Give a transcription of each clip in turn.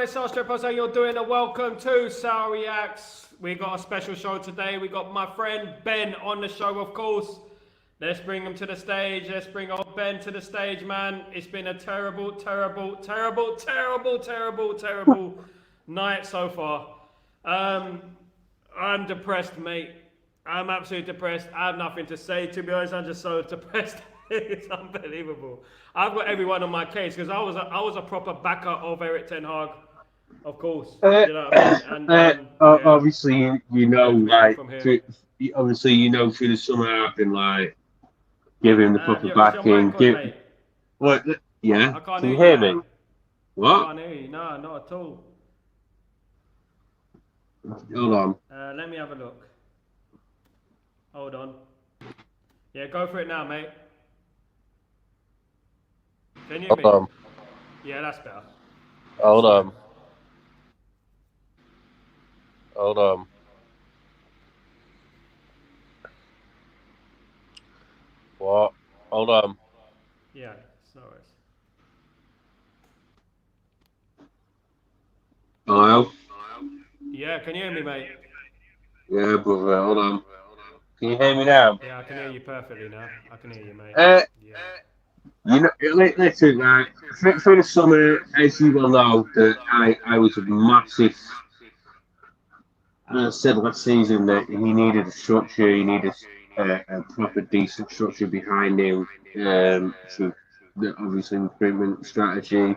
guys, Star Strippers, how you're doing? And welcome to Sour Reacts. We got a special show today. We got my friend Ben on the show, of course. Let's bring him to the stage. Let's bring old Ben to the stage, man. It's been a terrible night so far. I'm depressed, mate. I'm absolutely depressed. I have nothing to say, to be honest. I'm just so depressed. It's unbelievable. I've got everyone on my case because I was a proper backer of Eric Ten Hag, of course. You know what I mean? And, obviously, you know, like, obviously, you know, through the summer, I've been like giving the proper backing. What? Yeah. Can you hear me? What? I can't hear you. No, not at all. Hold on. Let me have a look. Hold on. Yeah, go for it now, mate. Can you hear me? Hold on. Yeah, that's better. Hold on. Hold on. What? Hold on. Yeah, sorry. Hello? Yeah, can you hear me, mate? Yeah, brother, hold on. Can you hear me now? Yeah, I can hear you perfectly now. I can hear you, mate. Yeah. You know, listen, right, through the summer, as you will know, that I was a massive. I said last season that he needed a structure, he needed a proper decent structure behind him, through the obviously recruitment strategy.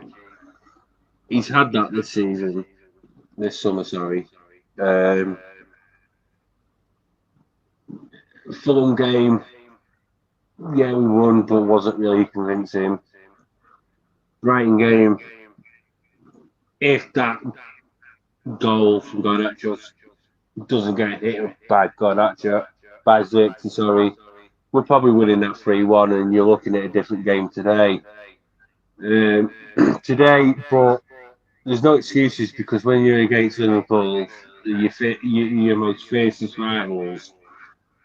He's had that this summer, sorry. Fulham game, yeah, we won, but wasn't really convincing. Brighton game, if that goal from Garnacho doesn't get hit by Zirkzee, sorry, we're probably winning that 3-1, and you're looking at a different game today. But there's no excuses because when you're against Liverpool, your most fiercest rivals,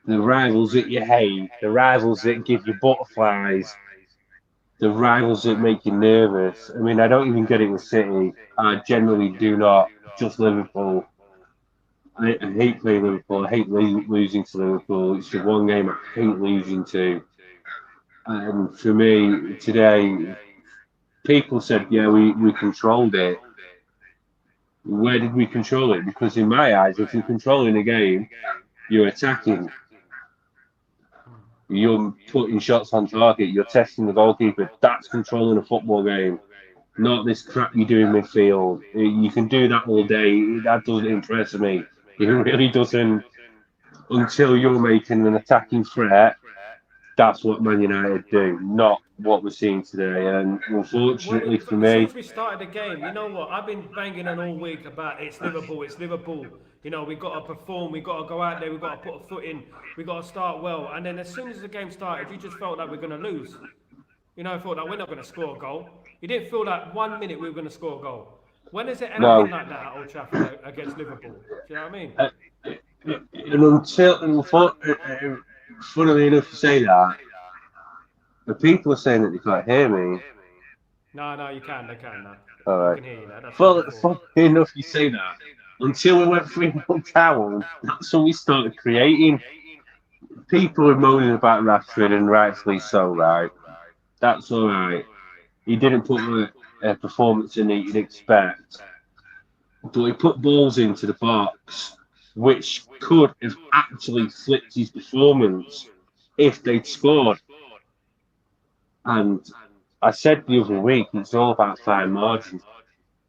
the rivals that you hate, the rivals that give you butterflies, the rivals that make you nervous. I mean, I don't even get it with City. I generally do not. Just Liverpool. I hate playing Liverpool. I hate losing to Liverpool. It's the one game I hate losing to. And for me, today, people said, yeah, we controlled it. Where did we control it? Because in my eyes, if you're controlling a game, you're attacking. You're putting shots on target. You're testing the goalkeeper. That's controlling a football game. Not this crap you do in midfield. You can do that all day. That doesn't impress me. It really doesn't. Until you're making an attacking threat, that's what Man United do, not what we're seeing today. And unfortunately for me, since we started the game, you know what? I've been banging on all week about it's Liverpool, it's Liverpool. You know, we got to perform, we got to go out there, we got to put a foot in, we got to start well. And then as soon as the game started, you just felt like we're going to lose. You know, I thought that we're not going to score a goal. You didn't feel like 1 minute we were going to score a goal. When has it ever been like that at Old Trafford against Liverpool? Do you know what I mean? And funnily enough, you say that, the people are saying that they can't hear me. No, you can. They can now. All right. I can hear you now. That's Funnily enough, you say that. Until we went 3-0 down, that's when we started creating. People are moaning about Rashford, and rightfully so, right? That's all right. He didn't put a performance in that you'd expect, but he put balls into the box, which could have actually flipped his performance if they'd scored. And I said the other week, it's all about fine margins.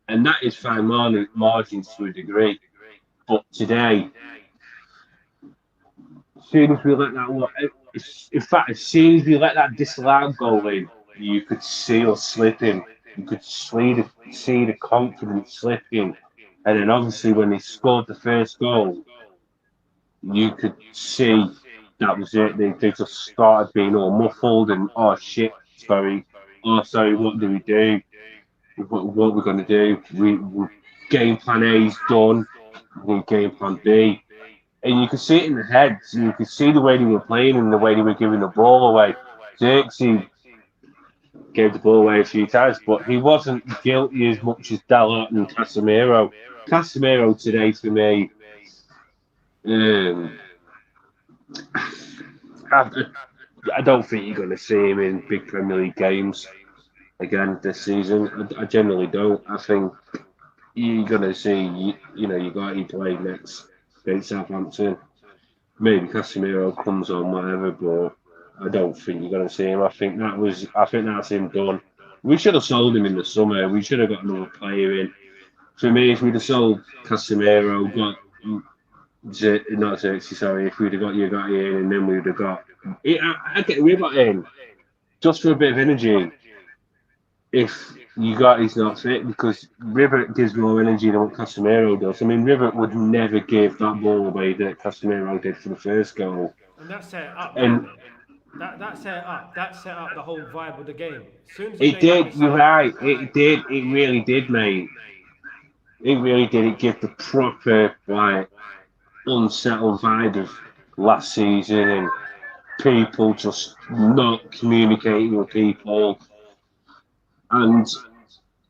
And that is fine margins to a degree. But today, as soon as we let as soon as we let that disallowed goal in, you could see us slipping. You could see the confidence slipping. And then obviously when they scored the first goal, you could see that was it. They just started being all muffled and, oh shit, sorry, what do we do? What we're going to do? We game plan A is done. We game plan B, and you could see it in their heads. And you could see the way they were playing and the way they were giving the ball away. Zirkzee gave the ball away a few times, but he wasn't guilty as much as Dalot and Casemiro. Casemiro today, for me, um, I, I don't think you're going to see him in big Premier League games again this season. I generally don't. I think you're going to see, you got to play next against Southampton. Maybe Casemiro comes on, whatever, but I don't think you're going to see him. I think that's him done. We should have sold him in the summer. We should have got another player in. For me, if we'd have sold Casemiro, got not Xerxes, sorry, if we'd have got Ugarte in, and then we'd have got I get Ribbot in just for a bit of energy. If Ugate's not fit, because Ribbot gives more energy than what Casemiro does. I mean, Ribbot would never give that ball away that Casemiro did for the first goal. And that set it up, And that set it up. That set up the whole vibe of the game. As soon as it did. You're right. It did. It really did, mate. It really did. It gave the proper unsettled vibe of last season and people just not communicating with people. And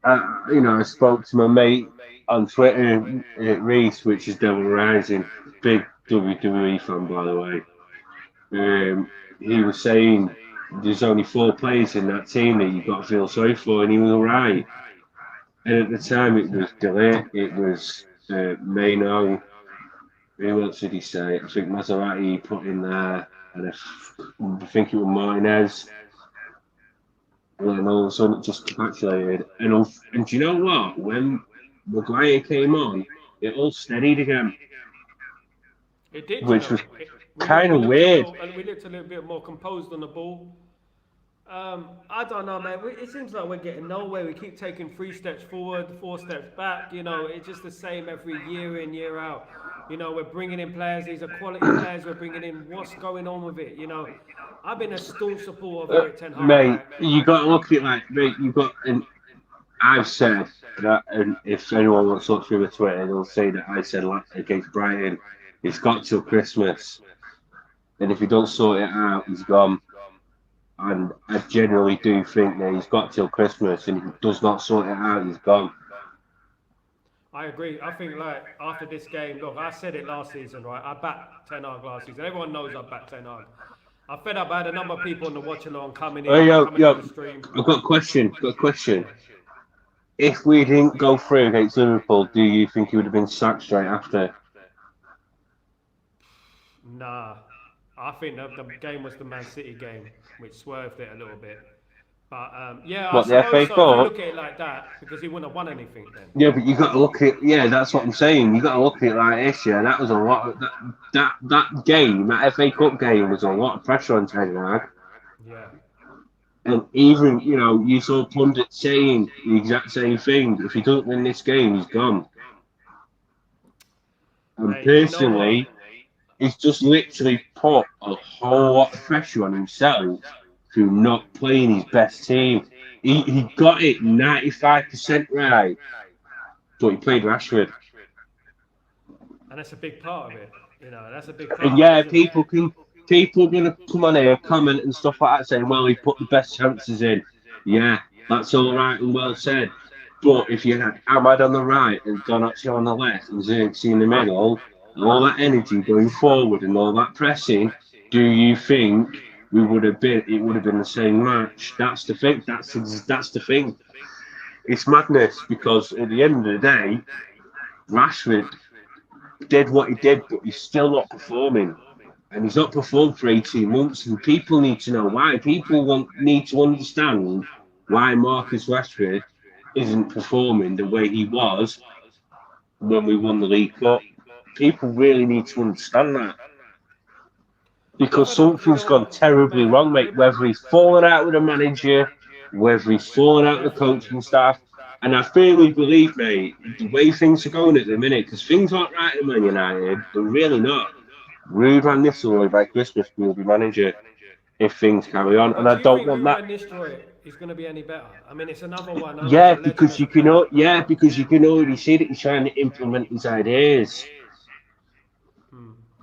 I spoke to my mate on Twitter, Reese, which is Devil Rising, big WWE fan, by the way. He was saying there's only 4 players in that team that you've got to feel sorry for, and he was right. And at the time, it was Delay, it was Maino. Who else did he say? I think Maserati he put in there, and I think it was Martinez. And then all of a sudden, it just capitulated. And do you know what? When Maguire came on, it all steadied again. It did, which was kind of weird. And we looked a little bit more composed on the ball. I don't know, man. It seems like we're getting nowhere. We keep taking 3 steps forward, 4 steps back. It's just the same every year in, year out. We're bringing in players. These are quality players we're bringing in. What's going on with it? I've been a staunch supporter of Eric Ten Hag. Mate, you got to look at it like, mate, I've said that, and if anyone wants to look through the Twitter, they'll say that I said against Brighton, it's got till Christmas. And if he don't sort it out, he's gone. And I generally do think that he's got till Christmas, and if he does not sort it out, he's gone. I agree. I think after this game, look, I said it last season, right? I backed Ten Hag last season. Everyone knows I backed Ten Hag. I fed up. I had a number of people on the watch along coming in. On the stream. I've got a question. If we didn't go through against Liverpool, do you think he would have been sacked straight after? Nah. I think the game was the Man City game, which swerved it a little bit. But I the FA Cup? Cup? Look at it like that, because he wouldn't have won anything then. Yeah, but you got to look at that's what I'm saying. You got to look at it like this. Yeah, that was a lot. Of, that game, that FA Cup game, was a lot of pressure on Ten Hag. Yeah. And even you saw pundits saying the exact same thing. If he doesn't win this game, he's gone. And personally, he's just literally put a whole lot of pressure on himself through not playing his best team. He got it 95% right, but he played Rashford. And that's a big part of it. That's a big part. And people are gonna come on here, comment and stuff like that, saying, "Well, he put the best chances in." Yeah, that's all right and well said. But if you had Ahmad on the right and Donatio on the left and Xerxes in the middle, and all that energy going forward and all that pressing, do you think it would have been the same match? That's the thing. That's the thing. It's madness, because at the end of the day, Rashford did what he did, but he's still not performing. And he's not performed for 18 months, and people need to know why. People need to understand why Marcus Rashford isn't performing the way he was when we won the League Cup. People really need to understand that. Because something's gone terribly wrong, mate. Whether he's fallen out with the manager, whether he's fallen out with the coaching staff. And I firmly believe, mate, the way things are going at the minute, because things aren't right at Man United, they're really not. Ruud van Nistelrooy by Christmas will be manager if things carry on, and I don't want that. Is going to be any better? I mean, it's another one. Yeah, because you can already see that he's trying to implement his ideas.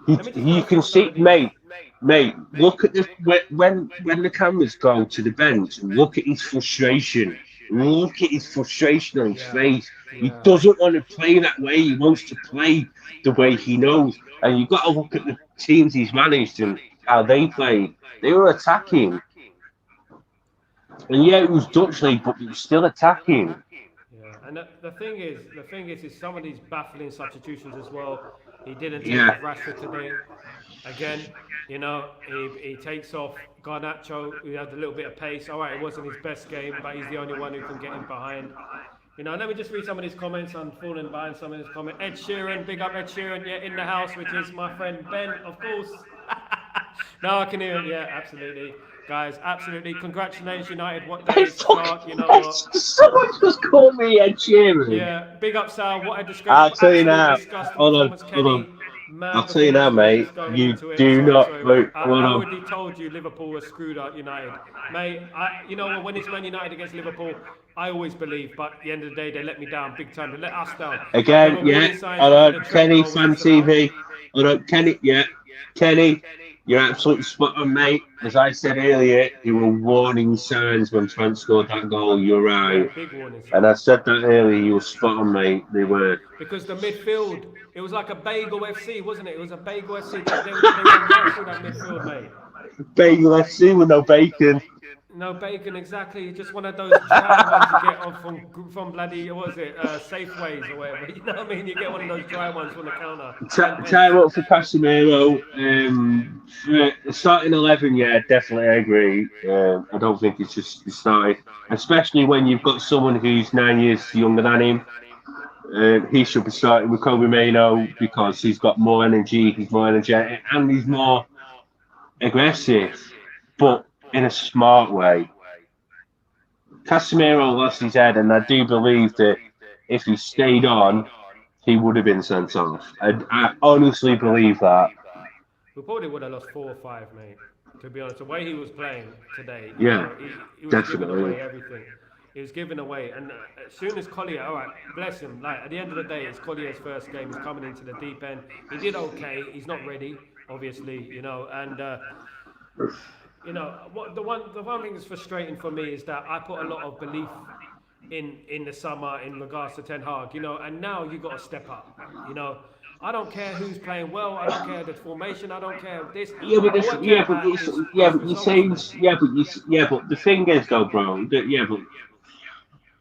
You can see, mate. Mate, look at the when the cameras go to the bench. Look at his frustration. Look at his frustration on his face. He Yeah. doesn't want to play that way. He wants to play the way he knows. And you've got to look at the teams he's managed and how they played. They were attacking, and yeah, it was Dutch league, but it was still attacking. Yeah, and the thing is some of these baffling substitutions as well. He didn't take Yeah, off Rashford today. Again, he takes off Garnacho, who had a little bit of pace. All right, it wasn't his best game, but he's the only one who can get him behind. Let me just read some of these comments. I'm falling behind some of these comments. Ed Sheeran, big up Ed Sheeran, yeah, in the house, which is my friend Ben, of course. No, I can hear him, yeah, absolutely. Guys, absolutely. Congratulations, United. What day is start? You know what? someone just called me Ed Sheeran. Yeah, big up, Sal. What a disgrace. I'll tell you Absolute now. disgusting Hold on, performance, hold on. Kenny. Man, I'll tell you now, performance, we're mate. just going You into it. do Sorry, not. sorry. Wait, I hold on. already told you Liverpool was screwed up United. Mate, you know what? When it's Man United against Liverpool, I always believe, but at the end of the day, they let me down big time. They let us down. There Again, were yeah. warning signs Hold after on, the Trent Kenny, goal, which fan was allowed. TV. Hold on, Kenny, yeah. Kenny, you're absolutely spot on, mate. As I said earlier, there were warning signs when Trent scored that goal. You're Yeah, right. big warning signs. And I said that earlier, you were spot on, mate. They were. Because the midfield, it was like a Bagel FC, wasn't it? It was a Bagel FC. They went right through that midfield, mate. Bagel FC with no bacon. No bacon, exactly. Just one of those dry ones you get on from bloody, what was it, Safeways or whatever. You know what I mean? You get one of those dry ones from the counter. Time up for Casemiro. For starting 11, yeah, definitely I agree. I don't think it's just started, especially when you've got someone who's 9 years younger than him. He should be starting with Kobe Mano because he's got more energy, he's more energetic, and he's more aggressive, but in a smart way. Casemiro lost his head, and I do believe that if he stayed on, he would have been sent off. I honestly believe that. We probably would have lost 4 or 5, mate. To be honest, the way he was playing today, Yeah, he was giving definitely. away everything. He was giving away, and as soon as Collier, all right, bless him. Like at the end of the day, it's Collier's first game. He's coming into the deep end. He did okay. He's not ready, obviously, and the one thing that's frustrating for me is that I put a lot of belief in the summer in regards to Ten Hag, and now you got to step up, I don't care who's playing well. I don't care the formation. I don't care this. Yeah, but All I care about is you're results, saying, mate. but the thing is though, bro, but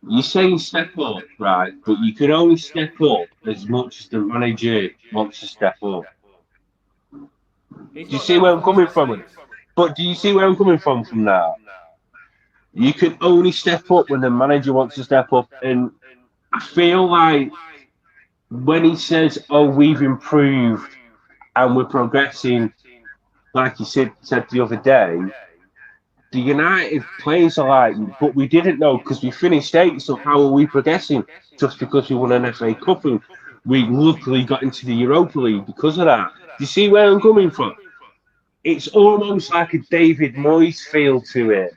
you're saying step up, right? But you can only step up as much as the manager wants to step up. He's Do you not see learning where I'm from his coming from? mistakes. But do you see where I'm coming from that? You can only step up when the manager wants to step up, and I feel like when he says, "Oh, we've improved and we're progressing," like he said the other day, the United players are like, "But we didn't know because we finished eighth. So how are we progressing? Just because we won an FA Cup and we luckily got into the Europa League because of that." Do you see where I'm coming from? It's almost like a David Moyes feel to it.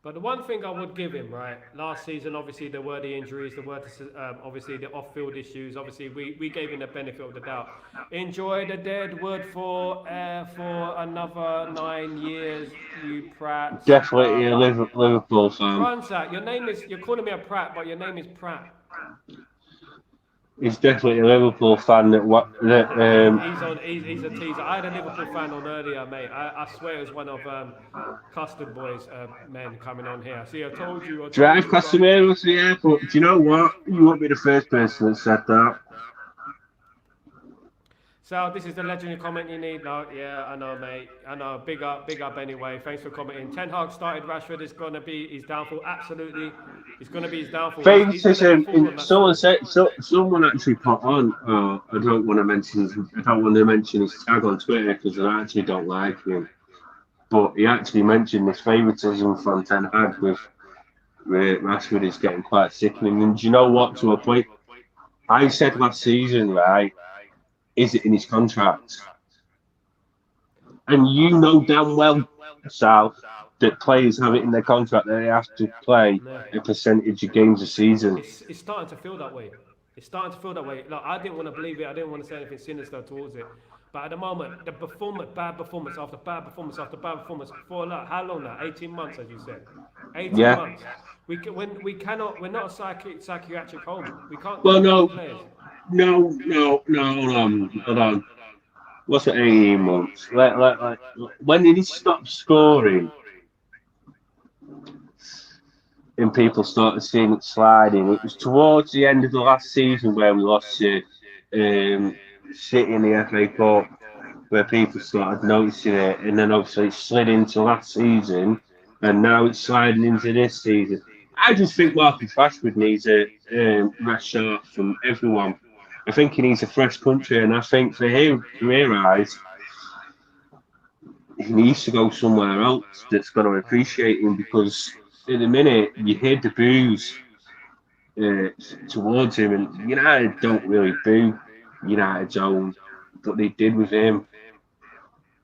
But the one thing I would give him, right, last season, obviously there were the injuries, obviously the off-field issues. Obviously, we gave him the benefit of the doubt. Enjoy the dead wood for another 9 years, you Pratt. Definitely a Liverpool fan. Pranzak, you're calling me a Pratt, but your name is Pratt. He's definitely a Liverpool fan. He's a teaser. I had a Liverpool fan on earlier, mate. I swear it was one of Custard Boys men coming on here. See, I told you. Drive Casemiro to the airport. Do you know what? You won't be the first person that said that. So this is the legendary comment you need. No, yeah, I know, mate. I know. Big up anyway. Thanks for commenting. Ten Hag started Rashford. It's gonna be his downfall. Absolutely, it's gonna be his downfall. Favoritism. Someone actually put on. I don't want to mention his tag on Twitter because I actually don't like him. But he actually mentioned this favoritism from Ten Hag with Rashford is getting quite sickening. And do you know what? To a point, I said last season, right? Is it in his contract? And you know damn well, Sal, that players have it in their contract that they have to play a percentage of games a season. It's starting to feel that way. It's starting to feel that way. Like, I didn't want to believe it. I didn't want to say anything sinister towards it. But at the moment, the bad performance after bad performance after bad performance for like, how long now? 18 months, as you said. 18 Yeah. months. We're not a psychiatric home. We can't Well, keep these no, players. hold on. What's it, 18 months? When did he stop scoring and people started seeing it sliding? It was towards the end of the last season where we lost to City in the FA Cup, where people started noticing it, and then obviously it slid into last season, and now it's sliding into this season. I just think Marcus Rashford needs a fresh start from everyone. I think he needs a fresh country, and I think for him, career eyes, he needs to go somewhere else that's going to appreciate him because in a minute you hear the boos uh, towards him, and United don't really boo United's own, but they did with him.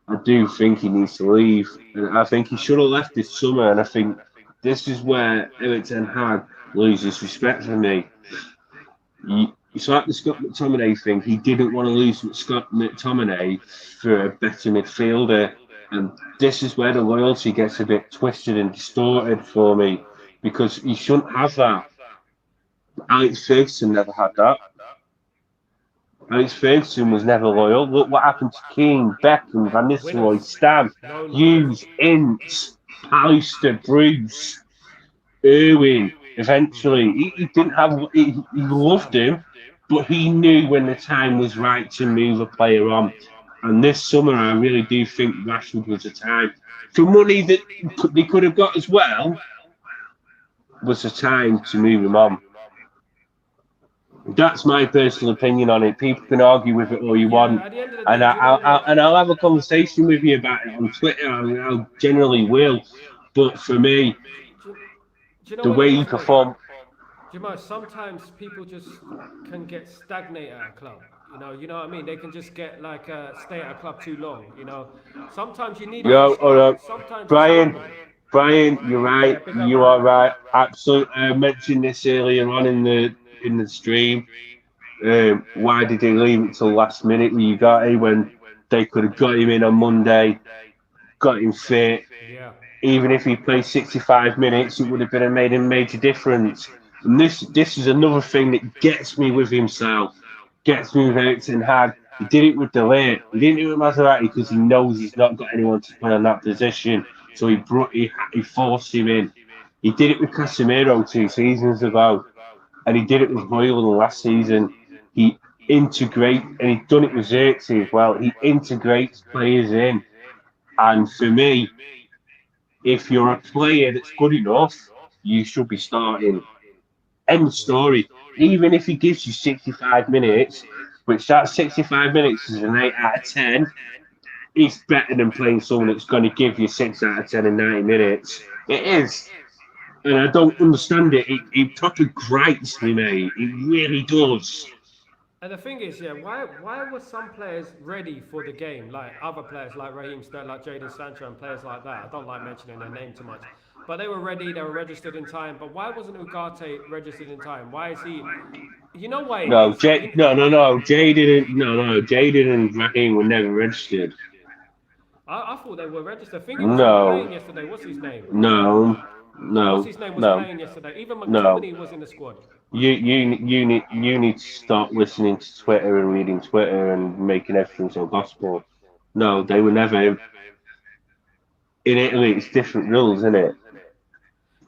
I do think he needs to leave, and I think he should have left this summer. And I think this is where Ten Hag loses respect for me. It's like the Scott McTominay thing. He didn't want to lose Scott McTominay for a better midfielder, and this is where the loyalty gets a bit twisted and distorted for me because he shouldn't have that. Alex Ferguson never had that. Alex Ferguson was never loyal. Look what happened to Keane, Beckham, Van Nistelrooy, Stam, Hughes, Ince, Pallister, Bruce, Irwin. Eventually, he didn't have. He loved him, but he knew when the time was right to move a player on. And this summer, I really do think Rashford was the time. For money that they could have got as well, was the time to move him on. That's my personal opinion on it. People can argue with it all you want, At the end of the and day, do you know what? I'll have a conversation with you about it on Twitter. I generally will, but for me, Do you know the what it way is, you mate? perform, Jamal, sometimes people just can get stagnated at a club. You know what I mean? They can just get like stay at a club too long. Sometimes you need a fresh start. Sometimes it's Brian, normal. you're right. Yeah, big up, You man. are right. Absolutely. I mentioned this earlier on in the stream. Why did they leave it till last minute with Ugarte when they could have got him in on Monday, got him fit? Yeah. Even if he played 65 minutes, it would have been made a major difference. And this is another thing that gets me with himself, gets me with Ten Hag. He did it with Delay. He didn't do it with Maserati because he knows he's not got anyone to play on that position. So he forced him in. He did it with Casemiro 2 seasons ago, and he did it with Hoyland last season. He integrates, and he's done it with Xerxes as well. He integrates players in, and for me, if you're a player that's good enough, you should be starting. End story. Even if he gives you 65 minutes, which that 65 minutes is an 8 out of 10, it's better than playing someone that's going to give you 6 out of 10 in 90 minutes. It is. And I don't understand it. It proper grates me, mate. It really does. And the thing is, yeah, why were some players ready for the game, like other players like Raheem Sterling, like Jadon Sancho, and players like that? I don't like mentioning their name too much, but they were ready. They were registered in time. But why wasn't Ugarte registered in time? Why is he? You know why it No, is. no. Jay didn't. No. Jay and Raheem were never registered. I thought they were registered. Thingy was even No, playing yesterday. What's his name? no, What's no, his name was no, playing yesterday. Even no. McTominay was in the squad. You need to stop listening to Twitter and reading Twitter and making everything so gospel. No, they were never in Italy. It's different rules, isn't it?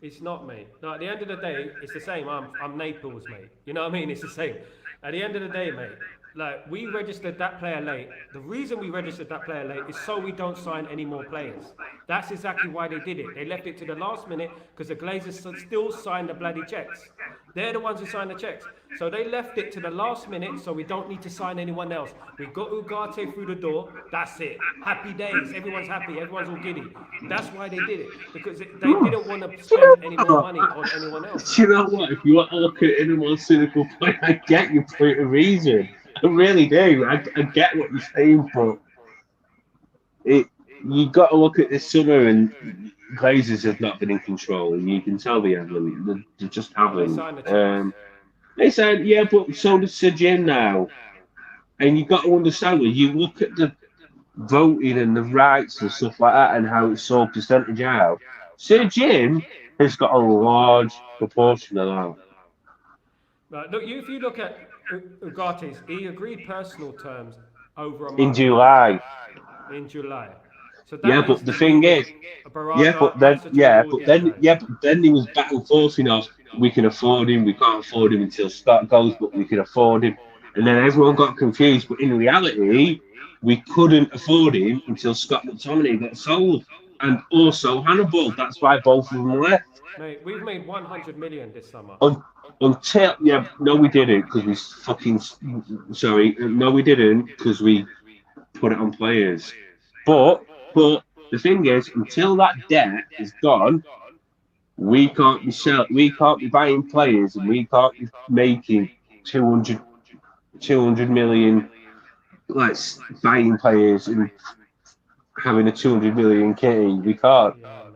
It's not, mate. No, at the end of the day, it's the same. I'm Naples, mate. You know what I mean? It's the same. At the end of the day, mate, like we registered that player late. The reason we registered that player late is so we don't sign any more players. That's exactly why they did it. They left it to the last minute because the Glazers still signed the bloody checks. They're the ones who signed the checks. So they left it to the last minute so we don't need to sign anyone else. We got Ugarte through the door. That's it. Happy days. Everyone's happy. Everyone's all giddy. That's why they did it. Because they didn't want to spend any more money on anyone else. Do you know what? If you want to look at it in a more cynical point, I get your point of reason. I really do. I get what you're saying, but you got to look at this summer and Glazers have not been in control, and you can tell they haven't. They just They haven't. signed the checks. They said, yeah, but so does Sir Jim now. And you've got to understand when you look at the voting and the rights and stuff like that and how it's sold percentage out, Sir Jim has got a large proportion of that. Right, look, if you look at Ugate's, he agreed personal terms over a In month July. in July. So Yeah, that but the instantly thing was is, a barrage answer to all the adverts. but then he was back and forthing of we can afford him, we can't afford him until Scott goes, but we can afford him. And then everyone got confused, but in reality, we couldn't afford him until Scott McTominay got sold. And also Hannibal, that's why both of them left. Mate, we've made 100 million this summer. Until, yeah, no, we didn't, because we fucking, sorry, no, we didn't, because we put it on players. But the thing is, until that debt is gone, we can't be buying players, and we can't be making 200 million, like buying players and having a 200 million kit. We can't. Yeah,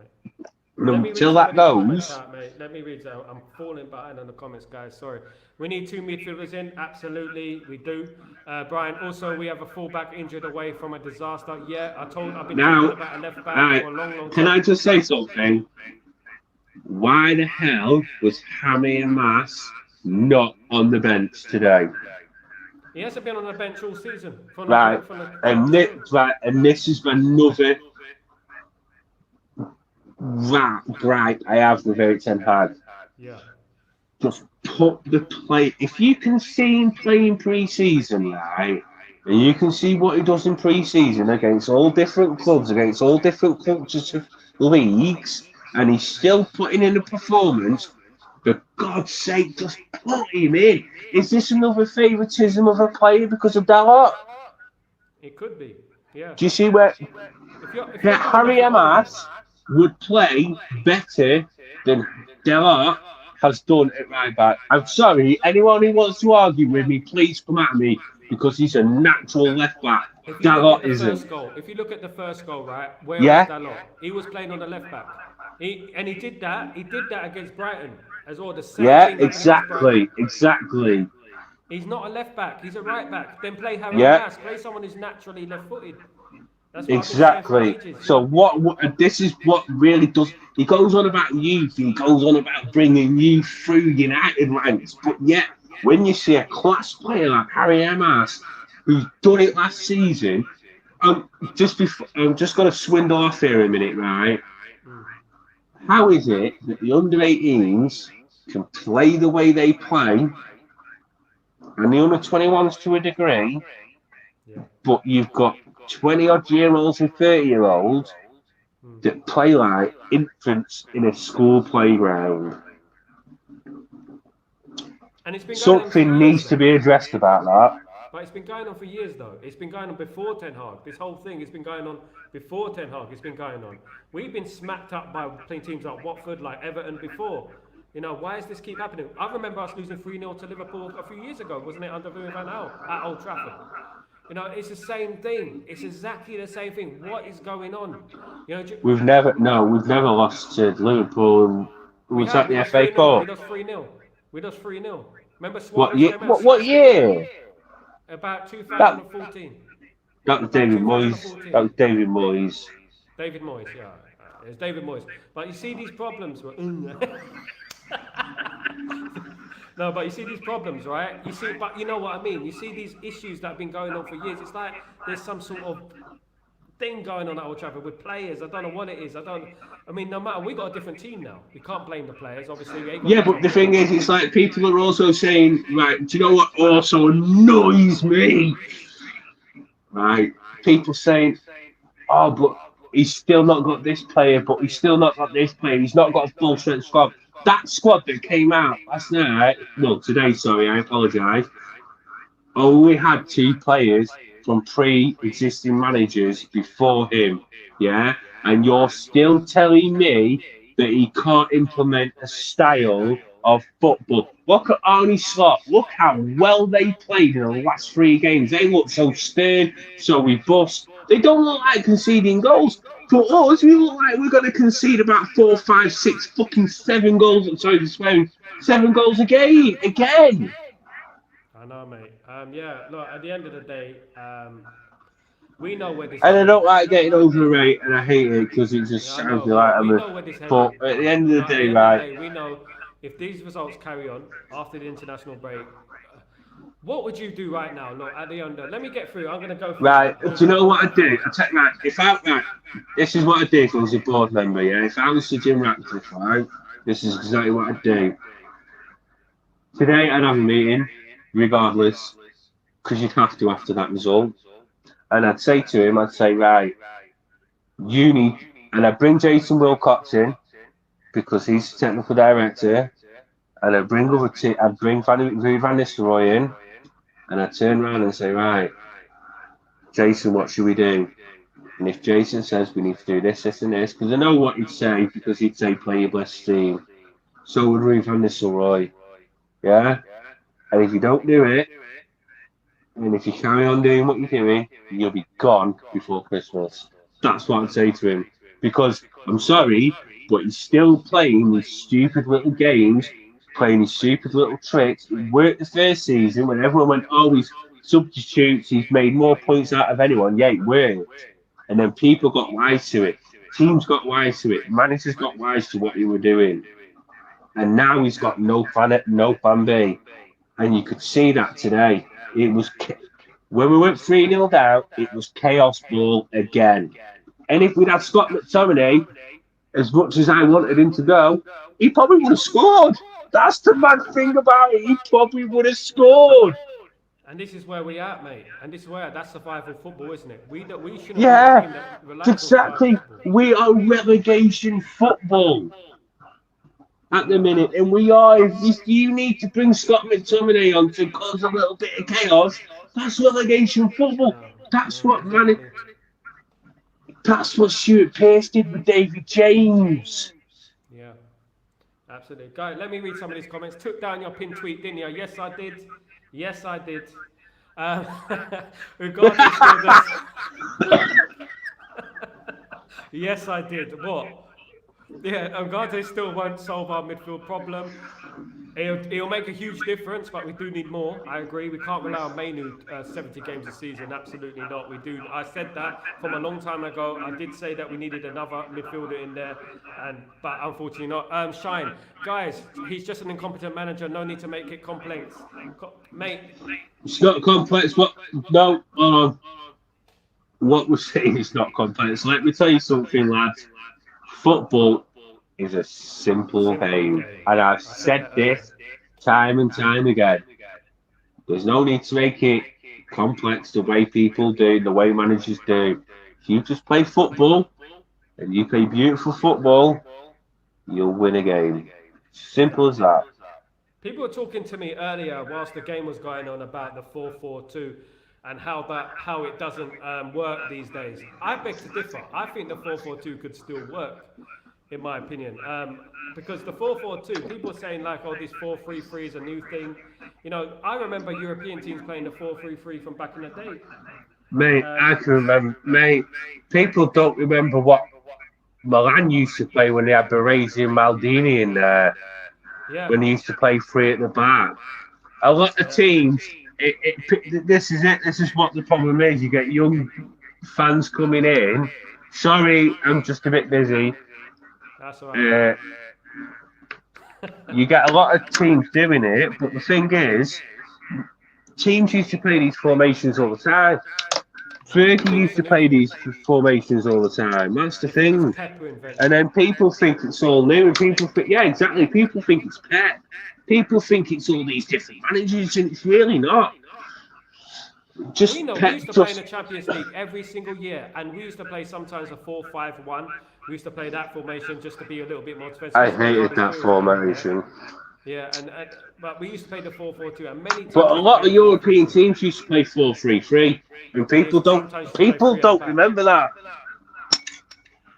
mate. Until that goes. Mate. Let me read that. I'm falling behind on the comments, guys. Sorry. We need 2 midfielders in. Absolutely, we do. Brian, also, we have a fullback injured away from a disaster. Yeah, I've been talking about a left back for a long time. Can I just say something? Why the hell was Hammy and Mass not on the bench today? He hasn't been on the bench all season. And this is another gripe I have with Eric Ten Hag. Yeah. Just put the play. If you can see him playing pre-season, right, and you can see what he does in pre-season against all different clubs, against all different cultures of leagues, and he's still putting in a performance, for God's sake, just put him in. Is this another favouritism of a player because of Dalot? It could be, yeah. Do you see where Harry Emas would play better than Dalot has done at right back? I'm sorry, anyone who wants to argue with me, please come at me, because he's a natural left back. Dalot isn't. If you look at the first goal, right, where was Dalot? He was playing on the left back. He did that against Brighton as well. The same thing exactly. He's not a left back, he's a right back. Then play Harry Mass, play someone who's naturally left footed. Exactly. So this is what really does. He goes on about youth. He goes on about bringing youth through United ranks. But yet, when you see a class player like Harry Emas, who's done it last season, I'm just going to swindle off here a minute, right? How is it that the under-18s can play the way they play, and the under-21s to a degree, but you've got 20-odd-year-olds and 30-year-olds that play like infants in a school playground? And it's been something needs to be addressed about that. But it's been going on for years, though. It's been going on before Ten Hag. This whole thing has been going on before Ten Hag. It's been going on. We've been smacked up by playing teams like Watford, like Everton before. You know, why does this keep happening? I remember us losing 3-0 to Liverpool a few years ago, wasn't it, under Louis van Gaal at Old Trafford? You know, it's the same thing. It's exactly the same thing. What is going on? You know, we've never lost to Liverpool. Was that the FA Cup? We lost 3-0. Remember Suarez? What year? About 2014. That was David Moyes. That was David Moyes. David Moyes, yeah. It's David Moyes. But you see these problems. No, but you see these problems, right? But you know what I mean. You see these issues that have been going on for years. It's like there's some sort of thing going on at Old Trafford with players. I don't know what it is. I mean, no matter, we got a different team now. We can't blame the players, obviously. But the thing is, it's like people are also saying, right, do you know what also annoys me? Right, people saying, oh, but he's still not got this player, but he's still not got this player. He's not got a full strength squad. That squad that came out last night, today, sorry, I apologise, only had 2 players from pre-existing managers before him, yeah? And you're still telling me that he can't implement a style of football. Look at Arnie Slot. Look how well they played in the last 3 games. They look so stern, so robust. They don't look like conceding goals. For us, we look like we're going to concede about 4, 5, 6, fucking 7 goals. I'm sorry for swearing. 7 goals a game again. I know, mate. Yeah, look, at the end of the day, we know where this is And I don't heading. like getting overrated, and I hate it because it just Yeah, I sounds know, like but we I'm a. know where this is But heading. at the end of the No, at the day, end of the right? day, we know if these results carry on after the international break, what would you do right now? Look, at the under, let me get through. I'm going to go through Right. them. Do you know One what by I'd do? one. I take right. If I right, this is what I'd do if I was a board member. Yeah. If I was Sir Jim Ratcliffe, right, this is exactly what I'd do. Today I'd have a meeting, regardless, because you'd have to after that result. And I'd say to him, I'd say, right, you need, and I'd bring Jason Wilcox in because he's the technical director, and I'd bring Van Nistelrooy in, and I'd turn around and say, right, Jason, what should we do? And if Jason says we need to do this, this, and this, because I know what he'd say, because he'd say play your best team. So would Rui Van Nistelrooy, yeah. And if you don't do it, and if you carry on doing what you're doing, you'll be gone before Christmas. That's what I'd say to him. Because I'm sorry, but he's still playing these stupid little games, playing these stupid little tricks. It worked the first season when everyone went, oh, he's substitutes, he's made more points out of anyone. Yeah, it worked. And then people got wise to it. Teams got wise to it. Managers got wise to what he were doing. And now he's got no plan B. And you could see that today. It was when we went 3-0 down, it was chaos ball again. And if we'd had Scott McTominay, as much as I wanted him to go, he probably would have scored. That's the mad thing about it. He probably would have scored. And this is where we at, mate. And this is where that's survival football, isn't it? We shouldn't be a Yeah, team that relies on survival exactly. football. We are relegation football at the minute, and we are. If you need to bring Scott McTominay on to cause a little bit of chaos, that's relegation football. No, That's no, what exactly. That's what Stuart Pearce did with David James. Yeah, absolutely. Guys, let me read some of these comments. Took down your pin tweet, didn't you? Yes, I did. Yes, I did. Um, regardless of this. Yes, I did. What? Yeah, Ugarte still won't solve our midfield problem. He'll make a huge difference, but we do need more. I agree. We can't rely on Mainu 70 games a season. Absolutely not. We do. I said that from a long time ago. I did say that we needed another midfielder in there, but unfortunately not. Shine, guys. He's just an incompetent manager. No need to make it complex, mate. It's not complex. What? No, hold on. What we're saying is not complex. Let me tell you something, lads. Football is a simple game. And I've said this time and time again. There's no need to make it complex the way people do, the way managers do. If you just play football and you play beautiful football, you'll win a game. Simple as that. People were talking to me earlier whilst the game was going on about the 4-4-2 and how it doesn't work these days. I beg to differ. I think the 4-4-2 could still work, in my opinion. Because the 4-4-2, people are saying like, oh, this 4-3-3 is a new thing. You know, I remember European teams playing the 4-3-3 from back in the day. Mate, I can remember. Mate, people don't remember what Milan used to play when they had Baresi and Maldini in there. Yeah. When he used to play free at the back. A lot of teams, this is it. This is what the problem is. You get young fans coming in. Sorry, I'm just a bit busy. That's all right. You get a lot of teams doing it, but the thing is, teams used to play these formations all the time. Fergie used to play these formations all the time. That's the thing. And then people think it's all new, and people think, yeah, exactly. People think it's Pep. People think it's all these different managers, and it's really not. Just we know Pep we used to play in the Champions League every single year, and we used to play sometimes a 4-5-1. We used to play that formation just to be a little bit more defensive. I hated that formation. Yeah, but we used to play the 4-4-2, and many teams. But a lot of European teams used to play 4-3-3, and people don't remember that.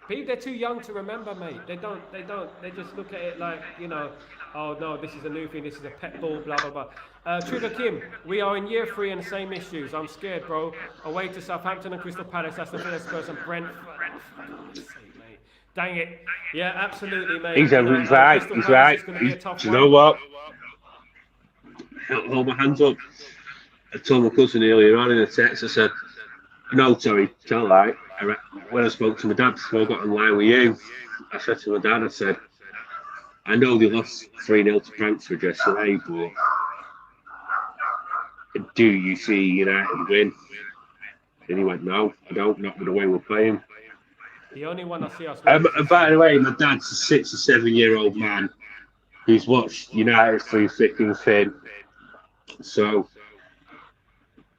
They're too young to remember, mate. They don't. They just look at it like, you know, oh no, this is a new thing. This is a pet ball, blah blah blah. Trigger Kim, we are in year 3 and the same issues. I'm scared, bro. Away to Southampton and Crystal Palace. That's the first person. Brentford. Dang it. Yeah, absolutely, mate. He's right. He's right. Do you know what? Hold my hands up. I told my cousin earlier on in a text, I said, no, sorry, tell lie. When I spoke to my dad before I got online with you, I said to my dad, I said, I know they lost 3-0 to Brentford yesterday, but do you see United win? And he went, no, I don't, not with the way we're playing. The only one I see us winning. And by the way, my dad's a 6 or 7-year-old man who's watched United through thick and thin. So,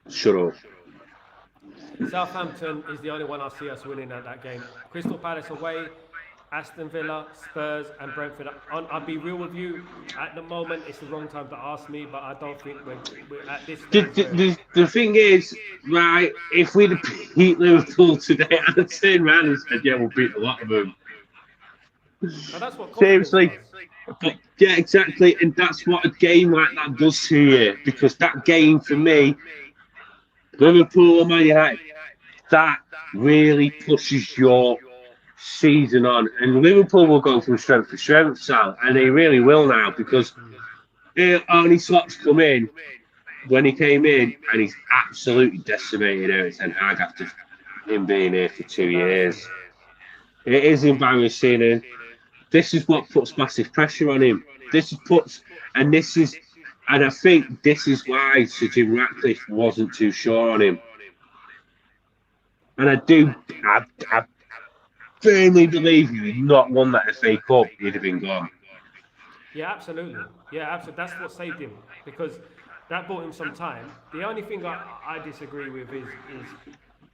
shut up. Southampton is the only one I see us winning at that game. Crystal Palace away, Aston Villa, Spurs, and Brentford. I'll be real with you. At the moment, it's the wrong time to ask me, but I don't think we're at this stage. The thing is, right, if we'd beat Liverpool today, I'd have turned around and said, yeah, we'll beat a lot of them. And that's what Seriously. But, yeah, exactly. And that's what a game like that does to you. Because that game, for me, Liverpool and Man United, that really pushes your season on. And Liverpool will go from strength to strength, Sal. And they really will now. Because Arnie Slot's come in when he came in, and he's absolutely decimated Eric Ten Hag after him being here for 2 years. It is embarrassing, and this is what puts massive pressure on him. And I think this is why Sir Jim Ratcliffe wasn't too sure on him. And I firmly believe he would not won that FA Cup, he'd have been gone. Yeah, absolutely. That's what saved him, because that bought him some time. The only thing I disagree with is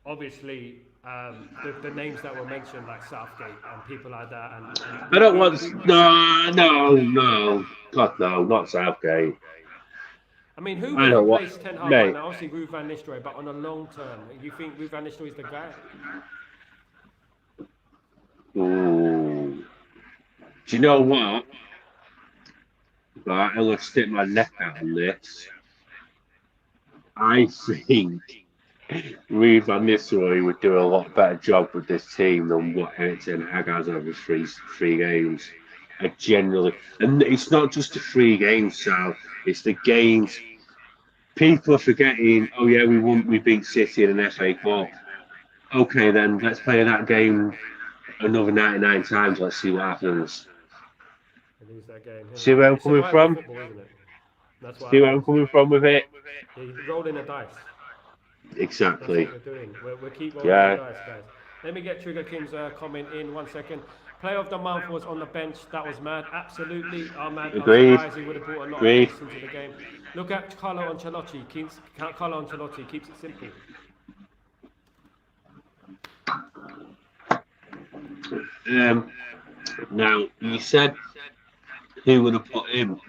obviously the names that were mentioned, like Southgate and people like that. And I don't want... No. God, no, not Southgate. I mean, who would replace Ten Hag right now? Obviously, Ruud van Nistelrooy, but on a long term, you think Ruud van Nistelrooy is the guy? Ooh. Do you know what? Right, I'm going to stick my neck out on this. I think Ruud van Nistelrooy would do a lot better job with this team than what Eric Ten Hag has over three games. Generally, and it's not just the 3 games, Sal. It's the games. People are forgetting. Oh yeah, we beat City in an FA Cup. Okay, then let's play that game another 99 times. Let's see what happens. Lose that game. See where I'm coming from? See where I'm coming from with it? Yeah, you're rolling the dice. Exactly. That's what we're doing. We're keep rolling the dice, guys. Let me get Trigger Kim's comment in 1 second. Player of the month was on the bench. That was mad. Absolutely. Mad. Agreed. I'm surprised he would have brought a lot of pace into the game. Look at Carlo Ancelotti. Carlo Ancelotti keeps it simple. Now, you said who would have put him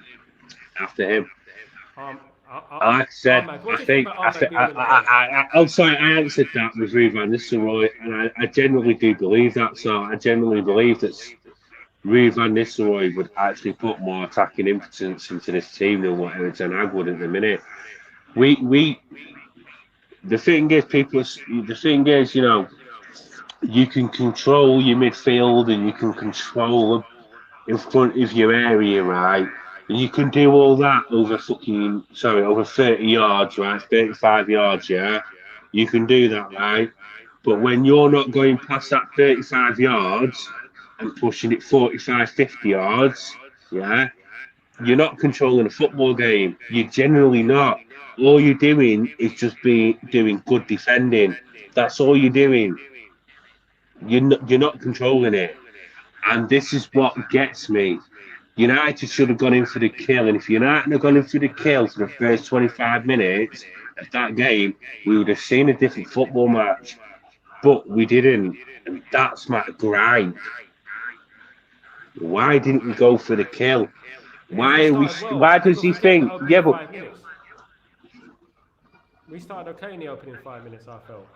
after him? Like I said, I'm sorry, I answered that with Ruud van Nistelrooy, and I genuinely do believe that. So I genuinely believe that Ruud van Nistelrooy would actually put more attacking impotence into this team than what Eric Ten Hag would at the minute. The thing is, you can control your midfield and you can control them in front of your area, right? And you can do all that over 30 yards, right? 35 yards, yeah? You can do that, right? But when you're not going past that 35 yards and pushing it 45, 50 yards, yeah? You're not controlling a football game. You're generally not. All you're doing is just doing good defending. That's all you're doing. You're not controlling it. And this is what gets me. United should have gone in for the kill, and if United had gone in for the kill for the first 25 minutes of that game, we would have seen a different football match. But we didn't, and that's my gripe. Why didn't we go for the kill? Why does he think? Yeah, but we started okay in the opening 5 minutes. I felt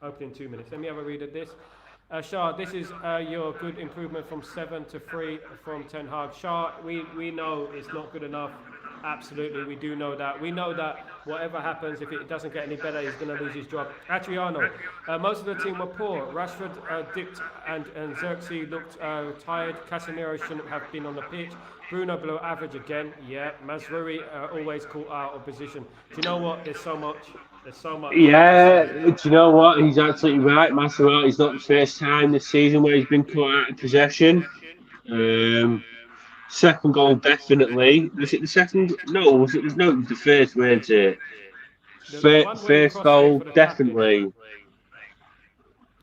opening 2 minutes. Let me have a read of this. Shah, this is your good improvement from 7 to 3 from Ten Hag. Shah, we know it's not good enough. Absolutely, we do know that. We know that whatever happens, if it doesn't get any better, he's going to lose his job. Adriano, most of the team were poor. Rashford dipped and Xerxes looked tired. Casemiro shouldn't have been on the pitch. Bruno below average again. Yeah, Mazruri always caught out of position. Do you know what? There's so much. There's so much. Yeah, do you know what? He's absolutely right. Maserati, it's not the first time this season where he's been caught out of possession. Second goal, definitely. Was it the second? No, was it? No, it was the first, weren't it? The one where he First crossed it goal, for the tapping. definitely.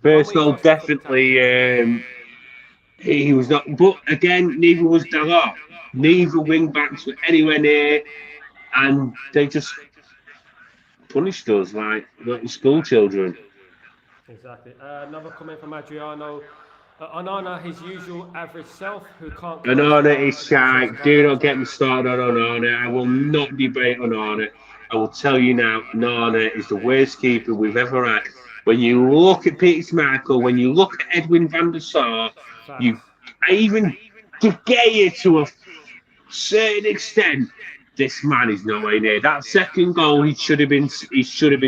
The one First where he goal, crossed it for the tapping. definitely. He was not. But again, neither was Dalot. Neither wing backs were anywhere near, and they just punished us like little school children. Exactly. Another comment from Adriano. Onana, his usual average self, who can't close Onana down is a shy. defensive Do not director. get me started on Onana. I will not debate Onana. I will tell you now, Onana is the worst keeper we've ever had. When you look at Peter Schmeichel, when you look at Edwin van der Sar, Facts. even De Gea to a certain extent, this man is nowhere near. That second goal, he should have been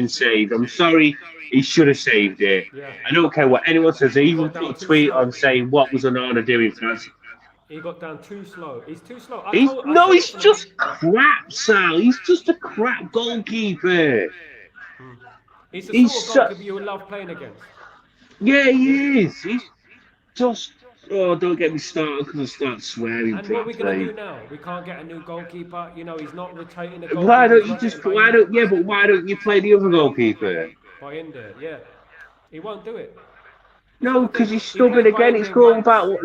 saved. I'm sorry, he should have saved it. Yeah. I don't care what anyone says. I He even got down put a too tweet slow. on saying what was Onana doing for us. He got down too slow. He's too slow. I He's said it from the just crap, Sal. He's just a crap goalkeeper. He's the He's sort of so, goalkeeper you would love playing against. yeah, he is. He's just. Oh, don't get me started because I start swearing And what are we going to properly. do now? We can't get a new goalkeeper. You know, he's not rotating the Why goalkeeper. don't He's you not just? getting Why don't? Yeah, but why don't you play the other goalkeeper? by in there. Yeah. He won't do it. This is No, the because thing. he's He stubborn played again. Bayern It's there all once. about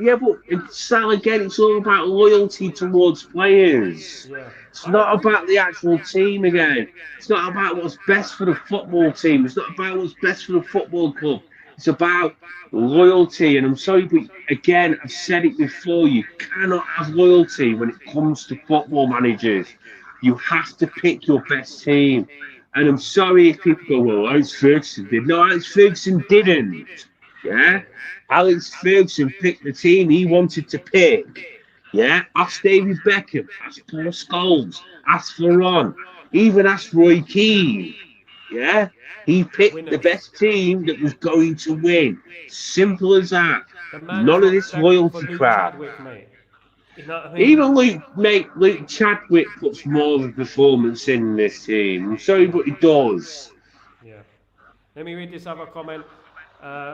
but Sal again. It's all about loyalty towards players. Yeah. It's I not agree. about the actual team again. It's not about what's best for the football team. It's not about what's best for the football club. It's about loyalty. And I'm sorry, but again, I've said it before. You cannot have loyalty when it comes to football managers. You have to pick your best team. And I'm sorry if people go, well, Alex Ferguson did. No, Alex Ferguson didn't. Yeah? Alex Ferguson picked the team he wanted to pick. Yeah? Ask David Beckham. Ask Paul Scholes. Ask Varane. Even ask Roy Keane. Yeah? He picked the Winners. best team that was going to win. Simple as that. The man None of dropped this Jack for loyalty Luke crap. Chadwick, mate. You know what I mean? Even Luke Chadwick puts more of a performance in this team. I'm sorry, but he does. Yeah. Let me read this other comment.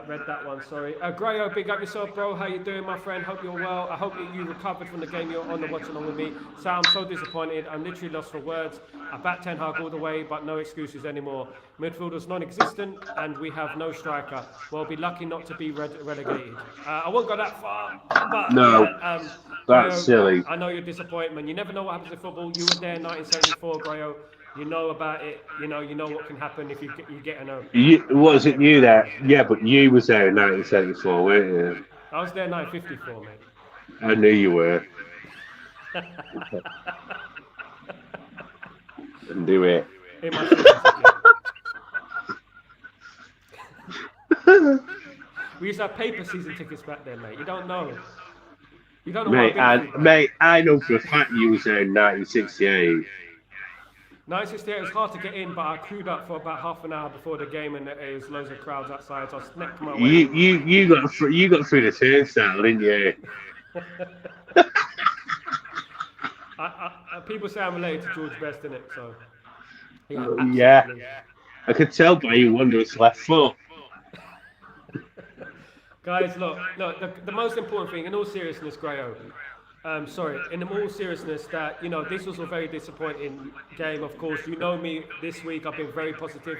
Read that one, sorry. Grayo, big up yourself, bro. How you doing, my friend? Hope you're well. I hope that you recovered from the game you're on the watch along with me. So I'm so disappointed. I'm literally lost for words. I back Ten Hag all the way, but no excuses anymore. Midfielder's non-existent, and we have no striker. We'll be lucky not to be relegated. I won't go that far, but No, yeah, that's Grayo, silly. I know your disappointment. You never know what happens in football. You were there in 1974, Grayo. You know about it. You know what can happen if you get in a. It wasn't you there. Yeah, but you was there in 1974, weren't you? I was there in 1954, mate. I knew you were. I knew it. In my season ticket. We used to have paper season tickets back then, mate. You don't know. You don't know Mate, what I've been through. mate, I know for a fact you was there in 1968. 1968 was hard to get in, but I queued up for about half an hour before the game, and there was loads of crowds outside. So I snapped my way. You got through the turnstile, didn't you? People say I'm related to George Best, innit? So yeah, Yeah. absolutely. I could tell by your wondrous left foot. Guys, look, the most important thing, in all seriousness, Grayo, in all seriousness, that, this was a very disappointing game, of course. You know me, this week I've been very positive,